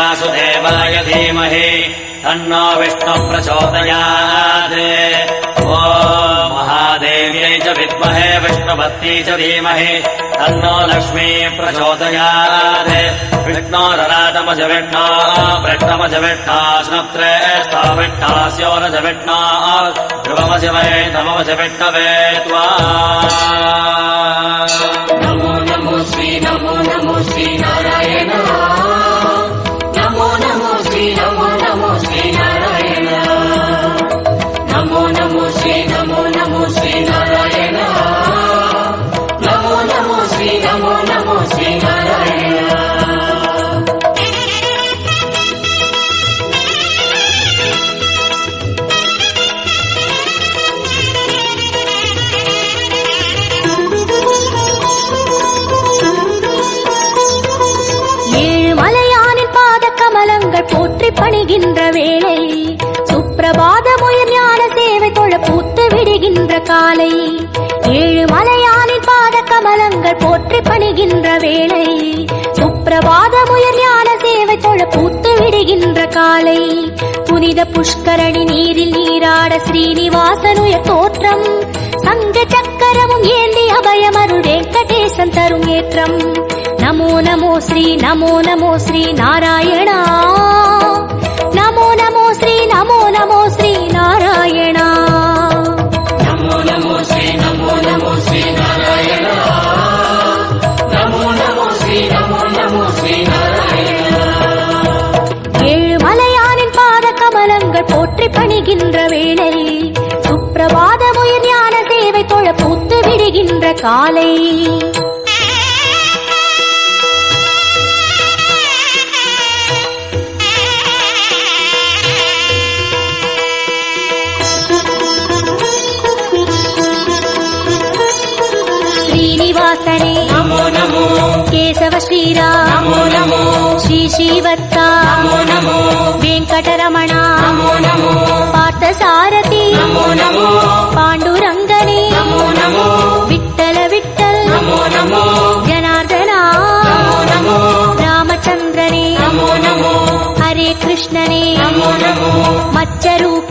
वासुदेवाय धीमहि तन्नो विष्णुः प्रचोदयात्। ॐ महादेव्यै च विद्महे विष्णुपत्न्यै च धीमहि तन्नो लक्ष्मी प्रचोदयात्। विष्णोरराटमज विष्णो वृष्णमज विष्णो स्नप्त्रेष्ठो विष्णास्योरज विष्णो ध्रुवमज वै नममज विष्णवे त्वा। नमो नमो श्री नारायण। नमो नमो श्री नारायण। नमो नमो श्री नारायण। नमो नमो श्री नारायण। போற்றி பணிகின்ற வேளை சுப்பிரபாதமுயர் ஞான சேவை தொழ பூத்து விடுகின்ற காலை ஏழு மலையானின் பாத கமலங்கள் போற்றி பணிகின்ற வேளை சுப்பிரபாதமுயர் ஞான சேவை தொழ பூத்து விடுகின்ற காலை புனித புஷ்கரணி நீரில் நீராட ஸ்ரீனிவாசனுயர் தோற்றம் சங்க சக்கரமும் ஏந்தி அபயமருள் வெங்கடேசன் தரும் ஏற்றம் நமோ நமோ ஸ்ரீ நாராயணா நமோ நமோ ஸ்ரீ நாராயணா நமோ நமோ ஸ்ரீ நாராயணா நமோ நமோ ஸ்ரீ நாராயணா. ஏழு மலையானின் பாத கமலங்கள் போற்றி பணிகின்ற வேளை சுப்பிரபாதமுயர் ஞான சேவை தொழ பூத்து விடுகின்ற காலை श्रीनिवासने नमो नमो केशव श्रीराम नमो नमो श्री श्रीवत्सा नमो नमो वेंकटरमणा नमो नमो पार्थसारथी नमो नमो पांडुरंगने नमो नमो विठ्ठल विठ्ठल नमो नमो जनार्दना नमो नमो रामचंद्रने नमो नमो हरे कृष्णने नमो नमो मच्चरूप